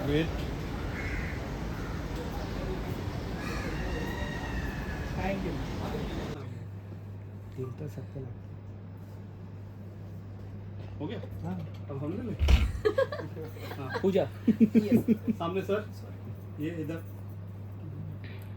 Great. Thank you. दिल तो सबको लगता हो गया? हाँ। अब हम ले लें। हाँ, पूजा सामने सर, ये इधर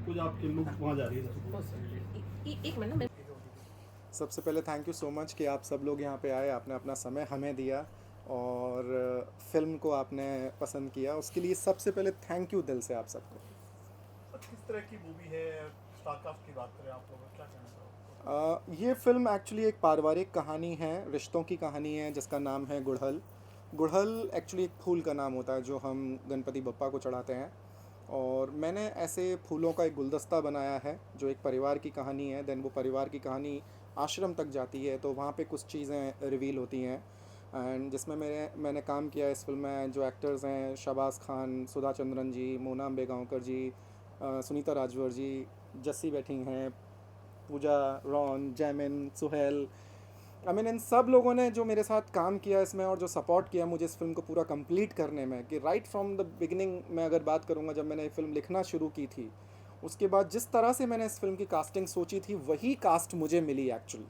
पूजा आपकी लुक वहाँ जा रही है इधर। एक मिनट ना मैं सबसे पहले थैंक यू सो मच कि आप सब लोग यहाँ पे आए, आपने अपना समय हमें दिया और फिल्म को आपने पसंद किया, उसके लिए सबसे पहले थैंक यू दिल से आप सबको। किस तरह की मूवी है? स्टारकास्ट की बात करें आप लोग, क्या कहना चाहोगे? ये फिल्म एक्चुअली एक पारिवारिक कहानी है, रिश्तों की कहानी है जिसका नाम है गुड़हल। गुड़हल एक्चुअली एक फूल का नाम होता है जो हम गणपति बप्पा को चढ़ाते हैं, और मैंने ऐसे फूलों का एक गुलदस्ता बनाया है जो एक परिवार की कहानी है। देन वो परिवार की कहानी आश्रम तक जाती है, तो वहाँ पे कुछ चीज़ें रिवील होती हैं, एंड जिसमें मैंने काम किया इस फिल्म में। जो एक्टर्स हैं, शहबाज खान, सुधा चंद्रन जी, मोना अम्बेगांवकर जी, सुनीता राजवर जी, जस्सी बैठी हैं, Pooja, Ron, Jaimin, Suhail, I mean इन सब लोगों ने जो मेरे साथ काम किया इसमें और जो सपोर्ट किया मुझे इस फिल्म को पूरा कंप्लीट करने में, कि राइट फ्रॉम द बिगिनिंग मैं अगर बात करूँगा, जब मैंने ये फिल्म लिखना शुरू की थी, उसके बाद जिस तरह से मैंने इस फिल्म की कास्टिंग सोची थी वही कास्ट मुझे मिली एक्चुअली,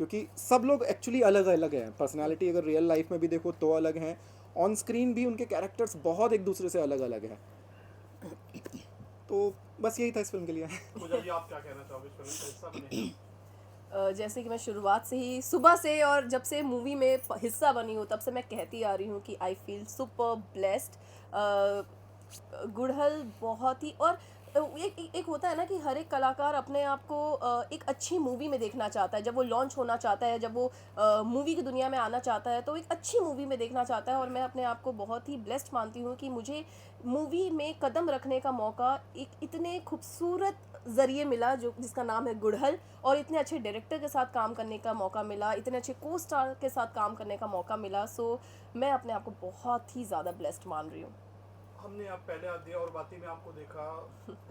क्योंकि सब लोग एक्चुअली अलग अलग हैं। पर्सनालिटी अगर रियल लाइफ में भी देखो तो अलग हैं, ऑन स्क्रीन भी उनके कैरेक्टर्स बहुत एक दूसरे से अलग अलग हैं। तो बस यही था इस फिल्म के लिए। पूजा जी, आप क्या कहना चाहोगे? इस फिल्म का हिस्सा बने? जैसे कि मैं शुरुआत से ही सुबह से और जब से मूवी में हिस्सा बनी हूँ तब से मैं कहती आ रही हूँ कि आई फील सुपर ब्लेस्ड। गुड़हल बहुत ही, और एक होता है ना कि हर एक कलाकार अपने आप को एक अच्छी मूवी में देखना चाहता है। जब वो लॉन्च होना चाहता है, जब वो मूवी की दुनिया में आना चाहता है, तो एक अच्छी मूवी में देखना चाहता है। और मैं अपने आप को बहुत ही ब्लेस्ड मानती हूँ कि मुझे मूवी में कदम रखने का मौका एक इतने खूबसूरत ज़रिए मिला जो जिसका नाम है गुड़हल, और इतने अच्छे डायरेक्टर के साथ काम करने का मौका मिला, इतने अच्छे को स्टार के साथ काम करने का मौका मिला। सो मैं अपने आप को बहुत ही ज़्यादा ब्लेस्ड मान रही हूँ। हमने आप पहले अध्याय और बाती में आपको देखा,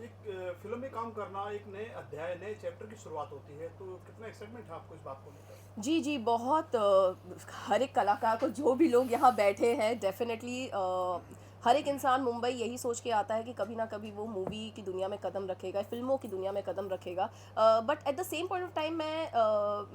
एक फिल्म में काम करना एक नए अध्याय, नए चैप्टर की शुरुआत होती है, तो कितना एक्साइटमेंट है आपको इस बात को लेकर? जी जी, बहुत हर एक कलाकार को, जो भी लोग यहाँ बैठे हैं, डेफिनेटली हर एक इंसान मुंबई यही सोच के आता है कि कभी ना कभी वो मूवी की दुनिया में कदम रखेगा, फिल्मों की दुनिया में कदम रखेगा। But at the same point of time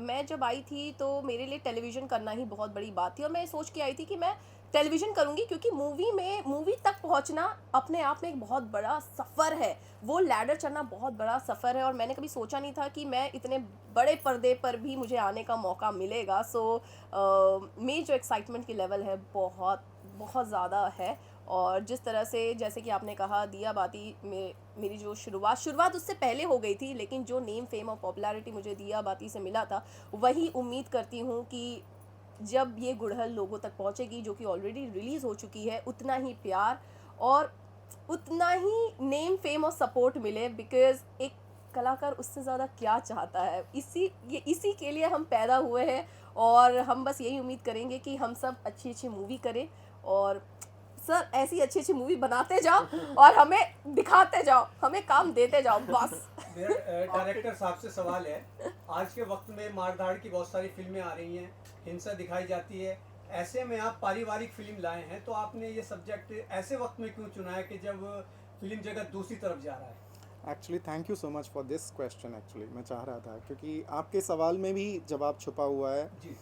मैं जब आई थी तो मेरे लिए टेलीविज़न करना ही बहुत बड़ी बात थी, और मैं सोच के आई थी कि मैं टेलीविज़न करूँगी, क्योंकि मूवी तक पहुँचना अपने आप में एक बहुत बड़ा सफ़र है। वो लैडर चढ़ना बहुत बड़ा सफ़र है, और मैंने कभी सोचा नहीं था कि मैं इतने बड़े पर्दे पर भी मुझे आने का मौका मिलेगा। सो मेरी जो एक्साइटमेंट की लेवल है बहुत बहुत ज़्यादा है। और जिस तरह से, जैसे कि आपने कहा, दिया बाती में मेरी जो शुरुआत उससे पहले हो गई थी, लेकिन जो नेम, फेम और पॉपुलैरिटी मुझे दिया बाती से मिला था, वही उम्मीद करती हूँ कि जब ये गुड़हल लोगों तक पहुँचेगी, जो कि ऑलरेडी रिलीज़ हो चुकी है, उतना ही प्यार और उतना ही नेम, फेम और सपोर्ट मिले। बिकॉज़ एक कलाकार उससे ज़्यादा क्या चाहता है? इसी के लिए हम पैदा हुए हैं, और हम बस यही उम्मीद करेंगे कि हम सब अच्छी अच्छी मूवी करें, और सर ऐसी अच्छी अच्छी मूवी बनाते जाओ और हमें दिखाते जाओ, हमें काम देते जाओ बस। मेरा डायरेक्टर साहब से सवाल है, आज के वक्त में मारधाड़ की बहुत सारी फिल्में आ रही हैं, हिंसा दिखाई जाती है, ऐसे में आप पारिवारिक फिल्म लाए हैं, तो आपने ये सब्जेक्ट ऐसे वक्त में क्यों चुना है कि जब फिल्म जगत दूसरी तरफ जा रहा है? Actually thank you so much for this question. Actually मैं चाह रहा था, क्योंकि आपके सवाल में भी जवाब छुपा हुआ है। जी।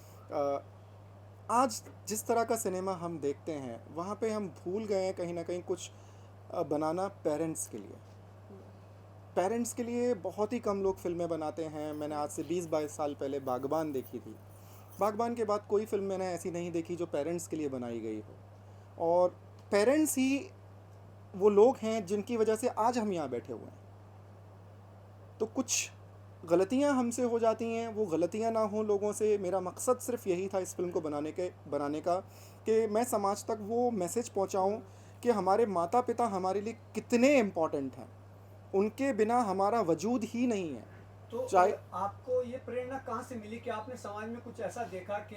आज जिस तरह का सिनेमा हम देखते हैं वहाँ पे हम भूल गए हैं कहीं ना कहीं कुछ बनाना पेरेंट्स के लिए बहुत ही कम लोग फिल्में बनाते हैं। मैंने आज से 20-22 साल पहले बागबान देखी थी। बागबान के बाद कोई फिल्म मैंने ऐसी नहीं देखी जो पेरेंट्स के लिए बनाई गई हो, और पेरेंट्स ही वो लोग हैं जिनकी वजह से आज हम यहाँ बैठे हुए हैं। तो कुछ गलतियाँ हमसे हो जाती हैं, वो गलतियाँ ना हों लोगों से। मेरा मकसद सिर्फ यही था इस फिल्म को बनाने का, कि मैं समाज तक वो मैसेज पहुँचाऊँ कि हमारे माता पिता हमारे लिए कितने इम्पोर्टेंट हैं, उनके बिना हमारा वजूद ही नहीं है। तो चाहे आपको ये प्रेरणा कहाँ से मिली कि आपने समाज में कुछ ऐसा देखा कि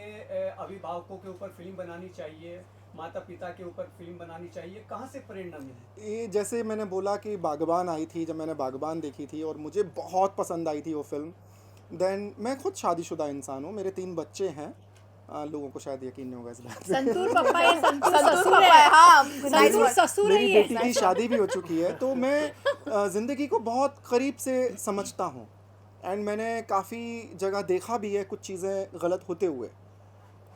अभिभावकों के ऊपर फिल्म बनानी चाहिए, माता पिता के ऊपर फिल्म बनानी चाहिए, कहाँ से प्रेरणा मिली? ये जैसे मैंने बोला कि बागबान आई थी, जब मैंने बागबान देखी थी और मुझे बहुत पसंद आई थी वो फिल्म। देन मैं खुद शादीशुदा इंसान हूँ, मेरे 3 बच्चे हैं। लोगों को शायद यकीन नहीं होगा इस बात पे। संतूर पप्पा है, संतूर संतूर ससुर पापा है। है, हाँ, ससुर ससुर मेरी ही है। बेटी की शादी भी हो चुकी है, तो मैं ज़िंदगी को बहुत करीब से समझता हूँ एंड मैंने काफ़ी जगह देखा भी है कुछ चीज़ें गलत होते हुए।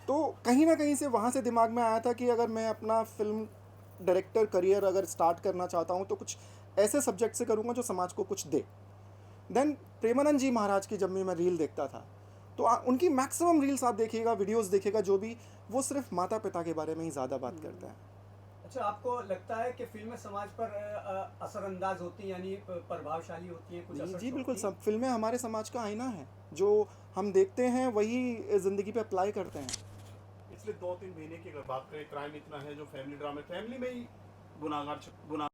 तो कहीं ना कहीं से वहाँ से दिमाग में आया था कि अगर मैं अपना फिल्म डायरेक्टर करियर अगर स्टार्ट करना चाहता हूँ तो कुछ ऐसे सब्जेक्ट से करूँगा जो समाज को कुछ दे। देन प्रेमानंद जी महाराज की जब भी मैं रील देखता था तो उनकी मैक्सिमम रील्स आप देखिएगा, वीडियोस देखिएगा, जो भी वो सिर्फ माता पिता के बारे में ही ज़्यादा बात करते हैं। अच्छा, आपको लगता है कि फिल्में समाज पर असरअंदाज होती हैं, यानी प्रभावशाली होती हैं, कुछ जी असर जी बिल्कुल, छोड़ती हैं? सब फिल्में हमारे समाज का आईना है, जो हम देखते हैं वही ज़िंदगी पे अप्लाई करते हैं। पिछले 2-3 महीने की अगर बात करें, क्राइम इतना है जो फैमिली ड्रामे, फैमिली में ही गुनाह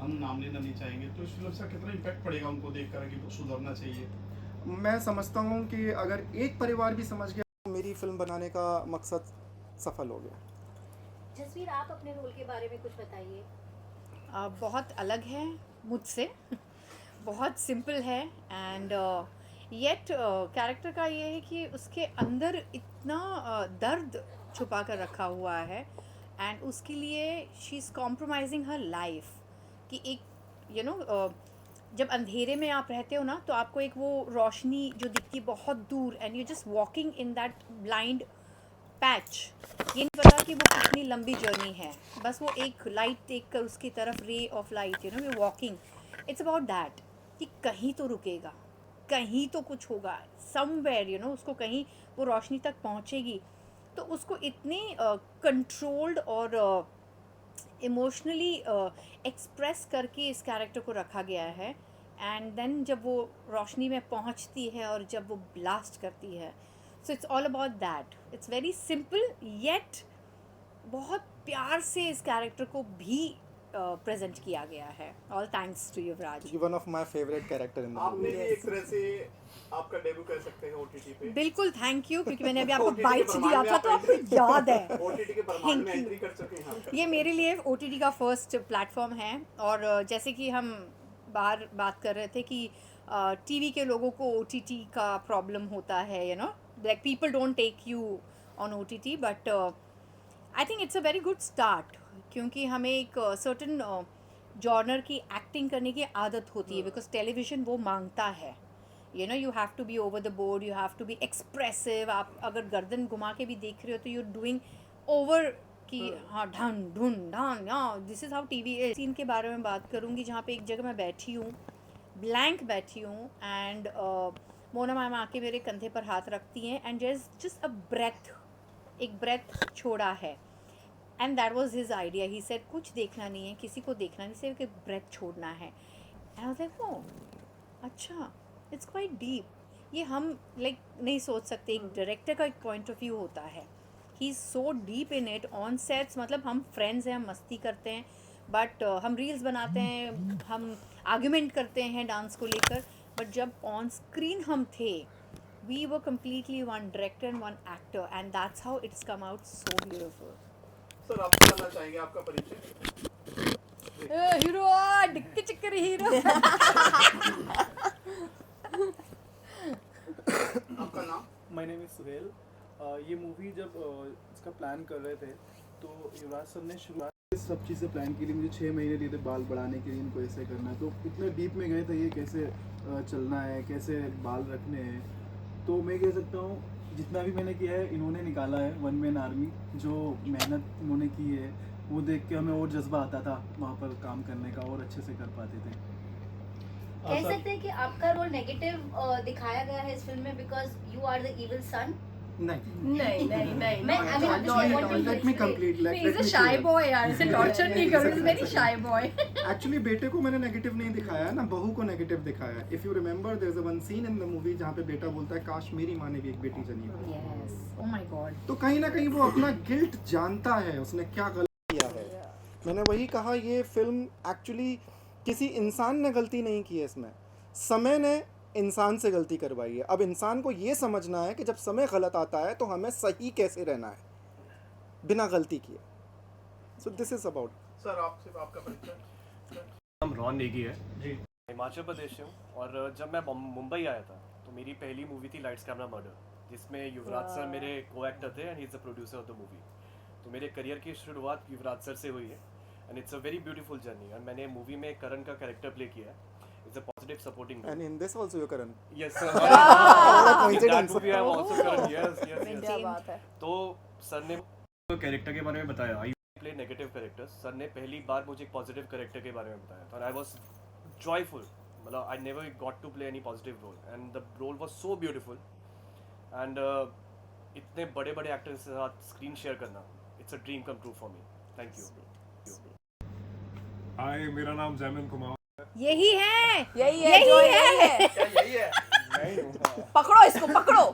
हम नाम लेना नहीं चाहेंगे, तो इस फिल्म से कितना इम्पैक्ट पड़ेगा उनको देखकर कि सुधरना चाहिए? मैं समझता हूँ कि अगर एक परिवार भी समझ गया तो मेरी फिल्म बनाने का मकसद सफल हो गया। जसवीर, आप अपने रोल के बारे में कुछ बताइए। बहुत अलग है मुझसे बहुत सिंपल है एंड येट कैरेक्टर का ये है कि उसके अंदर इतना दर्द छुपा कर रखा हुआ है एंड उसके लिए she is compromising her life कि एक जब अंधेरे में आप रहते हो ना तो आपको एक वो रोशनी जो दिखती है बहुत दूर and you just walking in that blind patch, ये नहीं पता कि वो कितनी लंबी जर्नी है, बस वो एक लाइट देख कर उसकी तरफ ray of light we walking, it's about that कि कहीं तो रुकेगा, कहीं तो कुछ होगा समवेयर उसको कहीं वो रोशनी तक पहुंचेगी। तो उसको इतने कंट्रोल्ड और इमोशनली एक्सप्रेस करके इस कैरेक्टर को रखा गया है एंड देन जब वो रोशनी में पहुंचती है और जब वो ब्लास्ट करती है, so it's all about that. It's very simple yet बहुत प्यार से इस कैरेक्टर को भी प्रेजेंट किया गया है। All thanks to Yuvraj. One of my favourite character in the आपने भी एक तरह से आपका डेब्यू कह सकते हैं ओटीटी पे। बिल्कुल थैंक यू, क्योंकि मैंने अभी आपको OTT के बाइट ब्रह्मांड दिया में था आप तो आपको याद है। ओटीटी के ब्रह्मांड में एंट्री कर चुके हैं आप। ये मेरे लिए OTT का फर्स्ट प्लेटफॉर्म है और जैसे कि हम बाहर बात कर रहे थे कि टीवी के लोगों को OTT का प्रॉब्लम होता है, like people don't take you on OTT, but I think it's a very good start, क्योंकि हमें एक सर्टन जॉनर की एक्टिंग करने की आदत होती है बिकॉज टेलीविज़न वो मांगता है, you have to be over the board, you have to be expressive. आप अगर गर्दन घुमा के भी देख रहे हो तो यू डूइंग ओवर कि हाँ ढन ढून ढान, हाँ this is how TV scene के बारे में बात करूँगी जहाँ पे एक जगह मैं बैठी हूँ, ब्लैंक बैठी हूँ एंड मोना मैम आके मेरे कंधे पर हाथ रखती हैं and there is just a breath, एक ब्रेथ छोड़ा है and that was his idea. He said कुछ देखना नहीं है, किसी को देखना नहीं, सिर्फ एक ब्रेथ छोड़ना है। And I was like oh अच्छा, इट्स क्वाइट डीप। ये हम लाइक नहीं सोच सकते, एक डायरेक्टर का एक पॉइंट ऑफ व्यू होता है। He is so deep in it on sets, मतलब हम फ्रेंड्स हैं, हम मस्ती करते हैं, बट हम रील्स बनाते हैं, हम आर्ग्यूमेंट करते हैं डांस को लेकर, बट जब ऑन स्क्रीन हम थे we were completely one director and one actor and that's how it's come out so beautiful. Sir, आप बताना चाहेंगे आपका परिचय? हीरो डिक्की चिक्कर हीरो। आपका नाम? My name is Suhel. ये मूवी जब इसका प्लान कर रहे थे तो युवराज सर ने शुरुआत सब चीज़ें प्लान के लिए मुझे 6 महीने लिए थे बाल बढ़ाने के लिए, इनको ऐसे करना है, तो इतने डीप में गए थे ये कैसे चलना है, कैसे बाल रखने हैं। तो मैं कह सकता हूँ जितना भी मैंने किया है इन्होंने निकाला है, वन मैन आर्मी। जो मेहनत इन्होंने की है वो देख के हमें और जज्बा आता था वहाँ पर काम करने का, और अच्छे से कर पाते थे। कह सकते हैं कि आपका रोल नेगेटिव दिखाया गया है इस फिल्म में because you are the evil son. नहीं नहीं नहीं नहीं मैं I mean, not at all. Let me complete, He's a shy boy यार, इसे टॉर्चर नहीं करो, he's very shy boy। Actually बेटे को मैंने नेगेटिव नहीं दिखाया ना, बहू को नेगेटिव दिखाया। If you remember there is a one scene in the movie जहाँ पे बेटा बोलता है काश मेरी माँ ने भी एक बेटी जनी हो। Yes, oh my God। तो कहीं ना कहीं वो अपना गिल्ट जानता है उसने क्या गलत किया है। मैंने वही कहा, ये फिल्म एक्चुअली किसी इंसान ने गलती नहीं की है, इसमें समय ने इंसान से गलती करवाई है। अब इंसान को ये समझना है कि जब समय गलत आता है तो हमें सही कैसे रहना है बिना गलती किए। So this is about. Sir, आपसे आपका परिचय? नाम रॉन नेगी है जी। हिमाचल प्रदेश से हूँ, और जब मैं मुंबई आया था तो मेरी पहली मूवी थी लाइट्स कैमरा मर्डर, जिसमें युवराज सर मेरे को एक्टर थे and he is the producer of the movie. तो मेरे करियर की शुरुआत युवराज सर से हुई है and it's a very beautiful journey. And मैंने मूवी में करण का कैरेक्टर प्ले किया है। It's a positive supporting And in this also you're Karan. Yes What a in that coincidence. Movie I am also Karan. Yes yes yes. क्या बात है। तो sir ने कैरेक्टर के बारे में बताया, I play negative characters. Sir ने पहली बार मुझे एक पॉजिटिव कैरेक्टर के बारे में बताया था, आई वाज जॉयफुल। मतलब I never got to play any positive role and the role was so beautiful. And इतने बड़े बड़े एक्टर्स के साथ स्क्रीन शेयर करना, it's a dream come true for me. Thank you. Hi, मेरा नाम जैमिन कुमार यही है, यही है जो यही है। क्या यही है? नहीं हूँ। पकड़ो इसको, पकड़ो।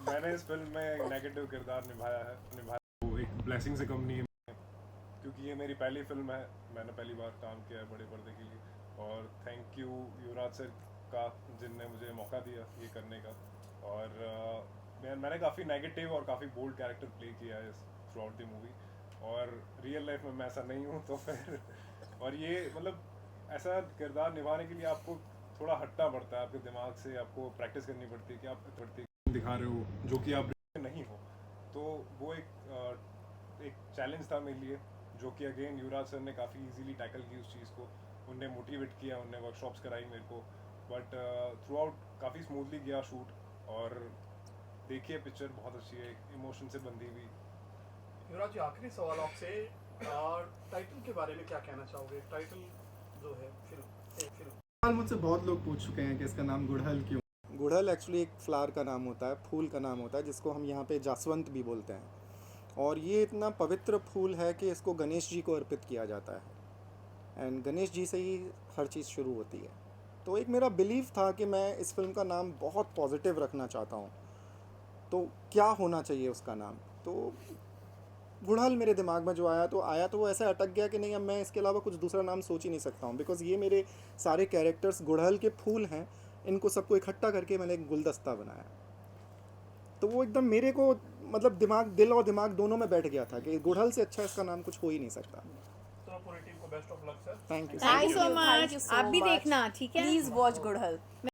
मैंने इस फिल्म में एक नेगेटिव किरदार निभाया वो एक ब्लेसिंग से कम नहीं है, क्योंकि ये मेरी पहली फिल्म है। मैंने पहली बार काम किया है बड़े पर्दे के लिए, और थैंक यू युवराज सर का जिनने मुझे मौका दिया ये करने का। और मैंने काफ़ी नेगेटिव और काफ़ी बोल्ड कैरेक्टर प्ले किया है थ्रू आउट द मूवी, और रियल लाइफ में मैं ऐसा नहीं हूँ। तो फिर और ये मतलब ऐसा किरदार निभाने के लिए आपको थोड़ा हटना पड़ता है, आपके दिमाग से आपको प्रैक्टिस करनी पड़ती है कि आप दिखा रहे हो जो कि आप नहीं हो। तो वो एक चैलेंज था मेरे लिए, जो कि अगेन युवराज सर ने काफ़ी इजीली टैकल की उस चीज़ को। उनने मोटिवेट किया, उनने वर्कशॉप्स कराई मेरे को, बट थ्रू आउट काफ़ी स्मूथली गया शूट। और देखिए पिक्चर बहुत अच्छी है, इमोशन से बंधी हुई। युवराज जी, आखिरी सवाल आपसे, टाइटल के बारे में क्या कहना चाहोगे? टाइटल जो है फिल्म मुझसे बहुत लोग पूछ चुके हैं कि इसका नाम गुड़हल क्यों। गुड़हल एक्चुअली एक फ्लावर का नाम होता है, फूल का नाम होता है, जिसको हम यहाँ पे जासवंत भी बोलते हैं। और ये इतना पवित्र फूल है कि इसको गणेश जी को अर्पित किया जाता है, एंड गणेश जी से ही हर चीज़ शुरू होती है। तो एक मेरा बिलीव था कि मैं इस फिल्म का नाम बहुत पॉजिटिव रखना चाहता हूँ, तो क्या होना चाहिए उसका नाम। तो गुड़हल मेरे दिमाग में जो आया तो वो ऐसे अटक गया कि नहीं, अब मैं इसके अलावा कुछ दूसरा नाम सोच ही नहीं सकता हूँ, बिकॉज़ ये मेरे सारे कैरेक्टर्स गुड़हल के फूल हैं। इनको सबको इकट्ठा करके मैंने एक गुलदस्ता बनाया, तो वो एकदम मेरे को मतलब दिल और दिमाग दोनों में बैठ गया था कि गुड़हल से अच्छा इसका नाम कुछ हो ही नहीं सकता। तो पूरी टीम को best of luck sir. Thank you thank you so Thank you much. so आप भी much. देखना, ठीक है? प्लीज वॉच गुड़हल।